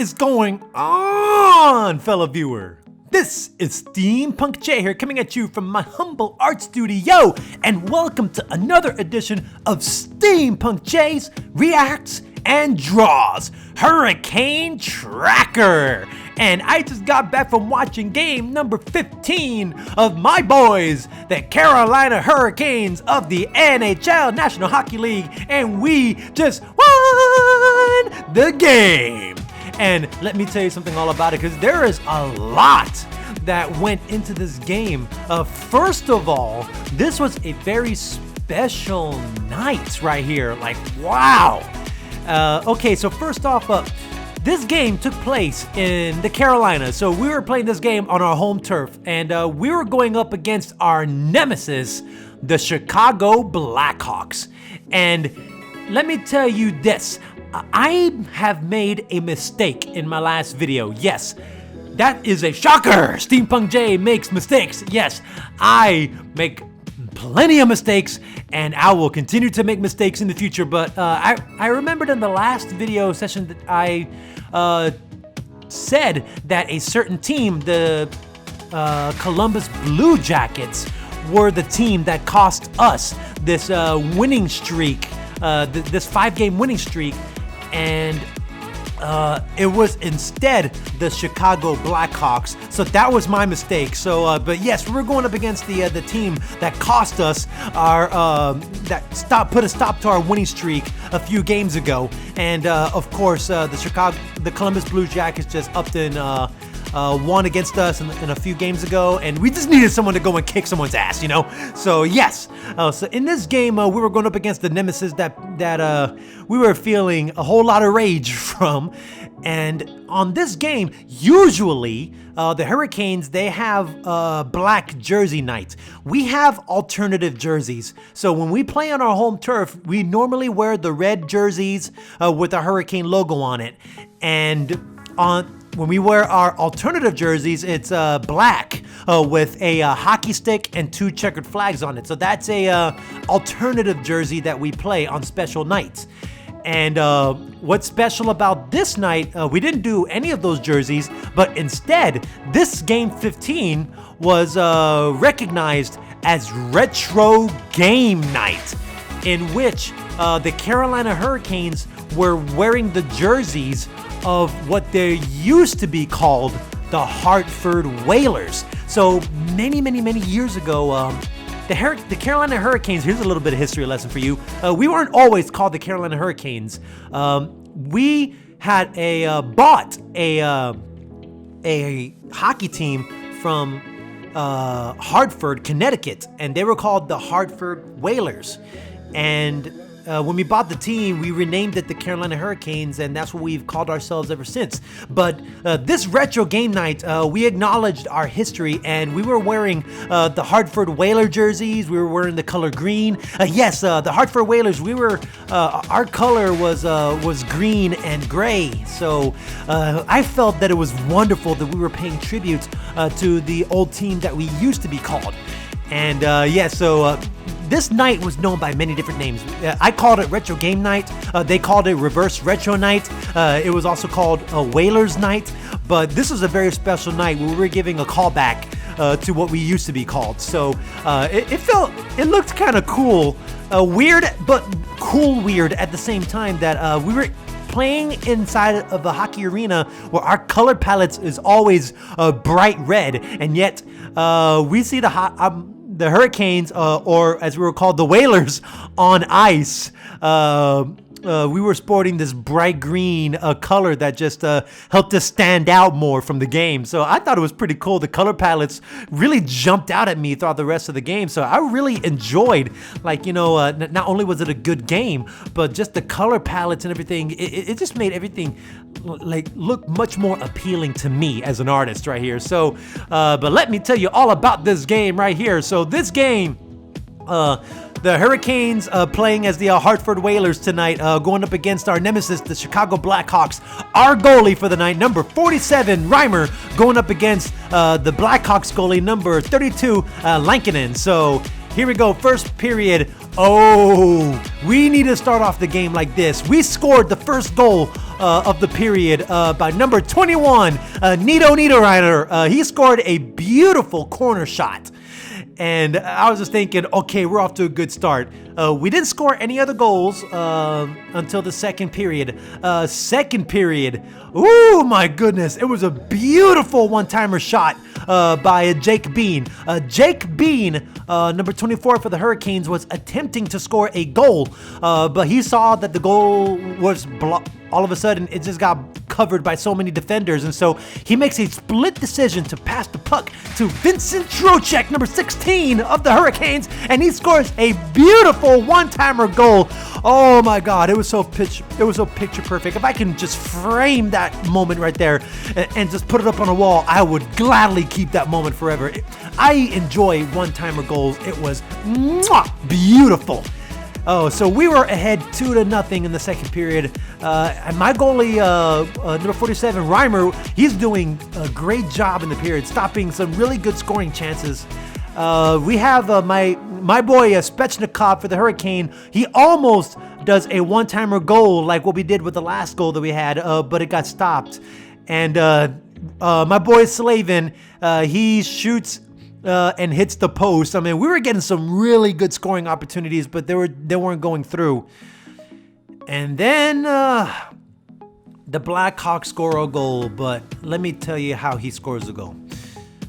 is going on, fellow viewer? This is Steampunk J here, coming at you from my humble art studio, and welcome to another edition of Steampunk J's Reacts and Draws Hurricane Tracker. And I just got back from watching game number 15 of my boys, the Carolina Hurricanes of the NHL National Hockey League, and we just won the game. And let me tell you something all about it, because there is a lot that went into this game. First of all, this was a very special night right here. Like, wow. Okay, so first off, this game took place in the Carolinas. So we were playing this game on our home turf, and we were going up against our nemesis, the Chicago Blackhawks. And let me tell you this, I have made a mistake in my last video. Yes, that is a shocker. Steampunk J makes mistakes. Yes, I make plenty of mistakes, and I will continue to make mistakes in the future. But I remembered in the last video session that I said that a certain team, the Columbus Blue Jackets, were the team that cost us this winning streak, this 5-game winning streak, and it was instead the Chicago Blackhawks. So that was my mistake. So, but yes, we were going up against the team that cost us our put a stop to our winning streak a few games ago. And of course, the Columbus Blue Jackets just upped in won against us in a few games ago, and we just needed someone to go and kick someone's ass, you know. So yes, so in this game we were going up against the nemesis that we were feeling a whole lot of rage from. And on this game, usually the Hurricanes, they have black jersey night. We have alternative jerseys. So when we play on our home turf, we normally wear the red jerseys with the Hurricane logo on it, and when we wear our alternative jerseys, it's black with a hockey stick and 2 checkered flags on it. So that's a alternative jersey that we play on special nights. And what's special about this night, we didn't do any of those jerseys, but instead, this game 15 was recognized as Retro Game Night, in which the Carolina Hurricanes were wearing the jerseys of what they used to be called the Hartford Whalers. So many years ago, the Carolina Hurricanes, here's a little bit of history lesson for you. We weren't always called the Carolina Hurricanes. We had bought a hockey team from Hartford, Connecticut, and they were called the Hartford Whalers. And when we bought the team, we renamed it the Carolina Hurricanes, and that's what we've called ourselves ever since. But this retro game night, we acknowledged our history, and we were wearing the Hartford Whaler jerseys. We were wearing the color green. Yes, the Hartford Whalers. Our color was green and gray. So I felt that it was wonderful that we were paying tribute to the old team that we used to be called. And this night was known by many different names. I called it Retro Game Night. They called it Reverse Retro Night. It was also called Whalers Night. But this was a very special night where we were giving a callback to what we used to be called. So it looked kind of cool. Weird, but cool weird at the same time, that we were playing inside of a hockey arena where our color palettes is always bright red, and yet we see the Hurricanes, or as we were called, the Whalers, on ice. We were sporting this bright green color that just helped us stand out more from the game. So I thought it was pretty cool. The color palettes really jumped out at me throughout the rest of the game. So I really enjoyed, not only was it a good game, but just the color palettes and everything. It just made everything look much more appealing to me as an artist right here. So, but let me tell you all about this game right here. So this game, the Hurricanes playing as the Hartford Whalers tonight, going up against our nemesis, the Chicago Blackhawks. Our goalie for the night, number 47, Reimer, going up against the Blackhawks goalie, number 32, Lankinen. So Here we go, first period. Oh, we need to start off the game like this. We scored the first goal of the period by number 21, Nito Niederreiter. He scored a beautiful corner shot. And I was just thinking, okay, we're off to a good start. We didn't score any other goals until the second period. Second period, ooh, my goodness. It was a beautiful one-timer shot by Jake Bean. Jake Bean, number 24 for the Hurricanes, was attempting to score a goal, but he saw that the goal was blocked. All of a sudden, it just got covered by so many defenders, and so he makes a split decision to pass the puck to Vincent Trocheck, number 16 of the Hurricanes, and he scores a beautiful one-timer goal. Oh my God, it was so picture perfect. If I can just frame that moment right there and just put it up on a wall, I would gladly keep that moment forever. I enjoy one-timer goals. It was beautiful. Oh, so we were ahead 2-0 in the second period. And my goalie, number 47, Reimer, he's doing a great job in the period, stopping some really good scoring chances. We have my boy Spechnikov for the Hurricane. He almost does a one-timer goal like what we did with the last goal that we had, but it got stopped. And my boy Slavin, he shoots and hits the post. I mean, we were getting some really good scoring opportunities, but they weren't going through. And then the Blackhawks score a goal, but let me tell you how he scores the goal.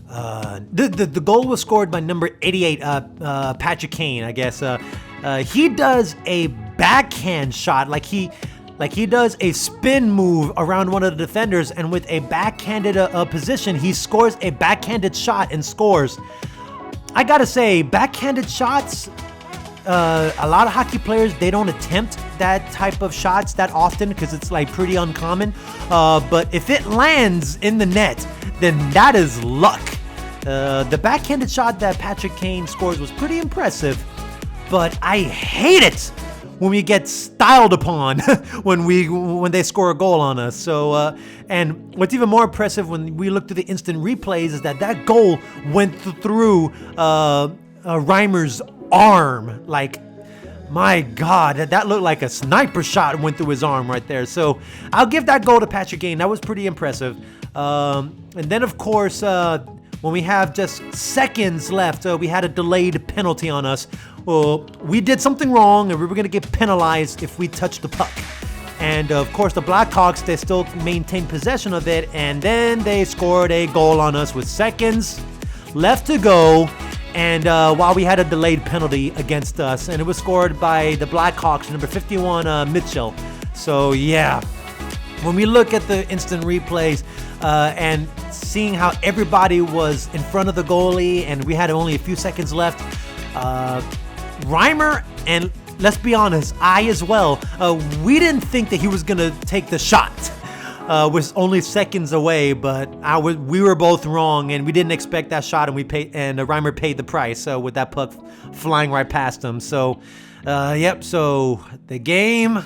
The goal was scored by number 88, Patrick Kane, I guess. He does a backhand shot, like he does a spin move around one of the defenders, and with a backhanded position, he scores a backhanded shot and scores. I gotta say, backhanded shots, a lot of hockey players, they don't attempt that type of shots that often because it's like pretty uncommon. But if it lands in the net, then that is luck. The backhanded shot that Patrick Kane scores was pretty impressive, but I hate it when we get styled upon when they score a goal on us. So and what's even more impressive when we look to the instant replays is that goal went through Reimer's arm. Like, my God, that looked like a sniper shot went through his arm right there. So I'll give that goal to Patrick Kane. That was pretty impressive. And then, of course, when we have just seconds left, we had a delayed penalty on us. Well, we did something wrong, and we were going to get penalized if we touched the puck. And, of course, the Blackhawks, they still maintained possession of it, and then they scored a goal on us with seconds left to go, and while we had a delayed penalty against us, and it was scored by the Blackhawks, number 51, Mitchell. So, yeah, when we look at the instant replays and seeing how everybody was in front of the goalie and we had only a few seconds left, Reimer, and let's be honest, I as well, we didn't think that he was going to take the shot with only seconds away, but we were both wrong, and we didn't expect that shot, and Reimer paid the price with that puck flying right past him. So, yep, so the game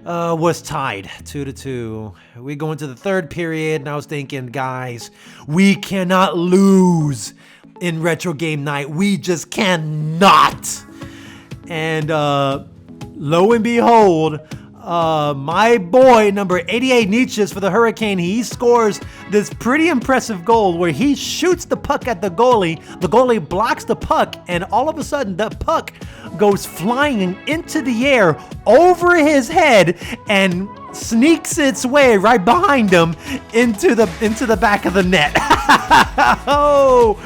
was tied 2-2. We go into the third period, and I was thinking, guys, we cannot lose in retro game night. We just cannot. And lo and behold, my boy, number 88, Nietzsche, for the Hurricane, he scores this pretty impressive goal where he shoots the puck at the goalie blocks the puck, and all of a sudden the puck goes flying into the air over his head and sneaks its way right behind him into the back of the net. Oh,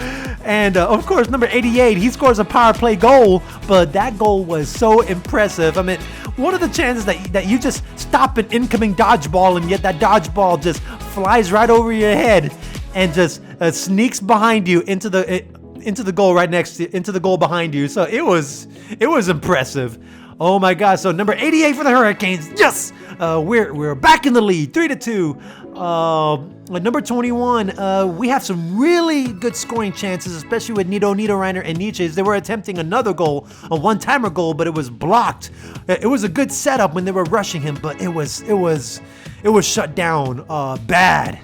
and of course, number 88, he scores a power play goal, but that goal was so impressive. I mean, what are the chances that you just stop an incoming dodgeball, and yet that dodgeball just flies right over your head and just sneaks behind you into the goal right into the goal behind you? So it was impressive. Oh my God! So number 88 for the Hurricanes. Yes, we're back in the lead, 3-2. Number 21, we have some really good scoring chances, especially with Nito Niederreiter and Nietzsche. They were attempting another goal, a one-timer goal, but it was blocked. It was a good setup when they were rushing him, but it was shut down bad.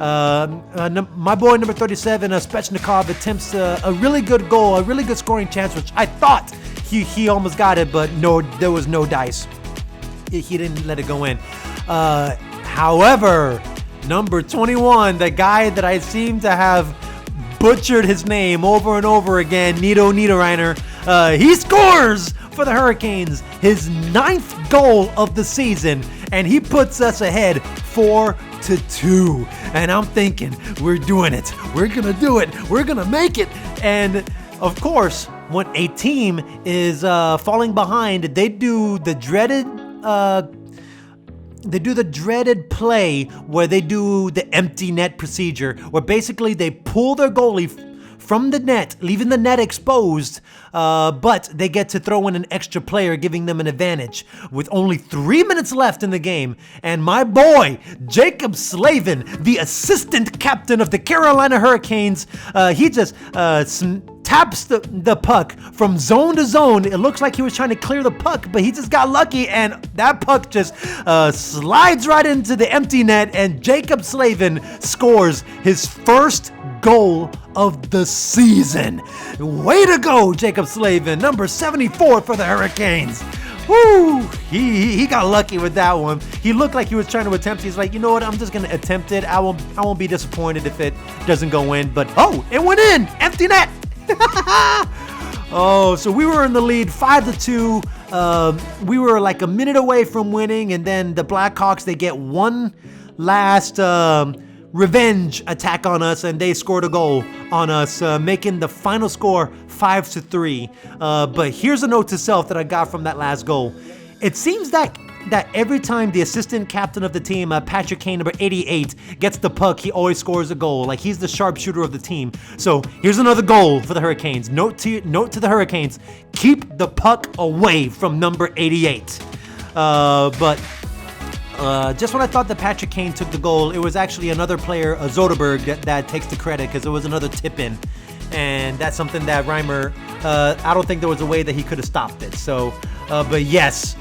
My boy number 37, Svechnikov, attempts a really good goal, a really good scoring chance, which I thought he almost got it, but no, there was no dice. He didn't let it go in. However, number 21, the guy that I seem to have butchered his name over and over again, Nito Niederreiner, he scores for the Hurricanes, his 9th goal of the season, and he puts us ahead 4-2. And I'm thinking, we're doing it. We're gonna do it. We're gonna make it. And of course, when a team is falling behind, they do the dreaded play where they do the empty net procedure, where basically they pull their goalie from the net, leaving the net exposed, but they get to throw in an extra player, giving them an advantage with only 3 minutes left in the game. And my boy, Jacob Slavin, the assistant captain of the Carolina Hurricanes, he just taps the puck from zone to zone. It looks like he was trying to clear the puck, but he just got lucky, and that puck just slides right into the empty net, and Jacob Slavin scores his first goal of the season. Way to go, Jacob Slavin, number 74 for the Hurricanes. Woo! He got lucky with that one. He looked like he was trying to attempt. He's like, you know what? I'm just gonna attempt it. I won't be disappointed if it doesn't go in. But oh, it went in. Empty net. Oh, so we were in the lead 5-2. We were like a minute away from winning, and then the Blackhawks, they get one last revenge attack on us, and they scored a goal on us, making the final score 5-3. But here's a note to self that I got from that last goal. It seems that every time the assistant captain of the team, Patrick Kane, number 88, gets the puck, he always scores a goal. Like, he's the sharpshooter of the team. So here's another goal for the Hurricanes. Note to the Hurricanes: keep the puck away from number 88. Just when I thought that Patrick Kane took the goal, it was actually another player, Zoderberg, that takes the credit, because it was another tip-in. And that's something that Reimer, I don't think there was a way that he could have stopped it. So, but yes,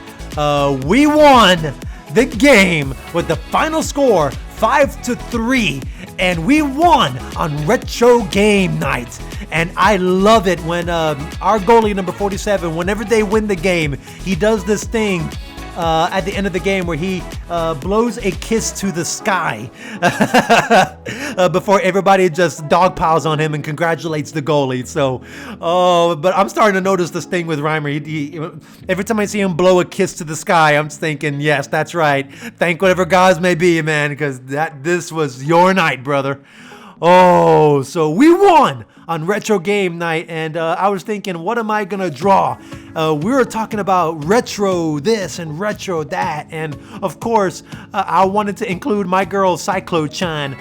we won the game with the final score 5-3, and we won on Retro Game Night. And I love it when our goalie, number 47, whenever they win the game, he does this thing at the end of the game where he blows a kiss to the sky before everybody just dogpiles on him and congratulates the goalie. So, but I'm starting to notice this thing with Reimer. He, every time I see him blow a kiss to the sky, I'm just thinking, yes, that's right. Thank whatever gods may be, man, because this was your night, brother. Oh, so we won on Retro Game Night, and I was thinking, what am I gonna draw? We were talking about retro this and retro that, and of course, I wanted to include my girl Cyclone-Chan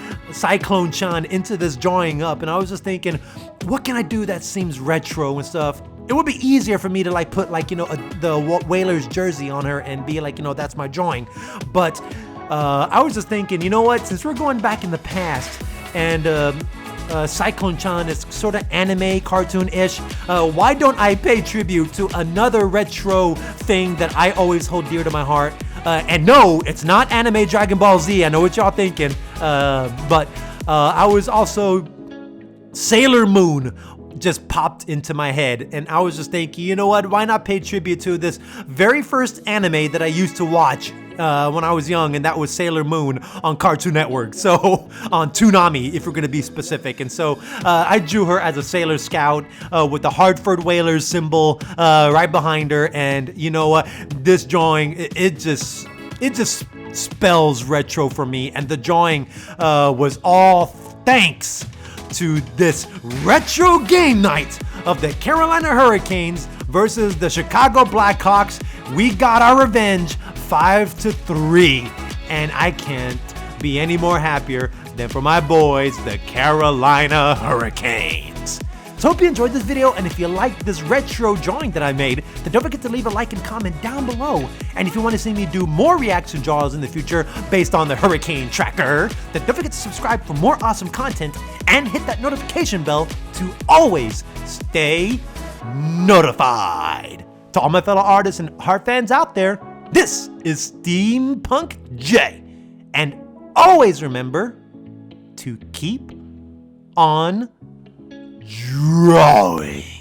into this drawing up, and I was just thinking, what can I do that seems retro and stuff? It would be easier for me to like put like, you know, the Whalers jersey on her and be like, you know, that's my drawing. But I was just thinking, you know what? Since we're going back in the past, and Cyclone-Chan is sort of anime cartoon-ish, why don't I pay tribute to another retro thing that I always hold dear to my heart? And no, it's not anime Dragon Ball Z. I know what y'all thinking, but I was also Sailor Moon just popped into my head, and I was just thinking, you know what, why not pay tribute to this very first anime that I used to watch when I was young, and that was Sailor Moon on Cartoon Network, so on Toonami if we're gonna be specific. And so I drew her as a Sailor Scout with the Hartford Whalers symbol right behind her, and you know what, this drawing, it just spells retro for me, and the drawing was all thanks to this Retro Game Night of the Carolina Hurricanes versus the Chicago Blackhawks. We got our revenge 5-3, and I can't be any more happier than for my boys, the Carolina Hurricanes. So hope you enjoyed this video, and if you liked this retro drawing that I made, then don't forget to leave a like and comment down below. And if you want to see me do more reaction draws in the future based on the Hurricane Tracker, then don't forget to subscribe for more awesome content and hit that notification bell to always stay notified. To all my fellow artists and Heart fans out there, this is Steampunk J. And always remember to keep on drawing.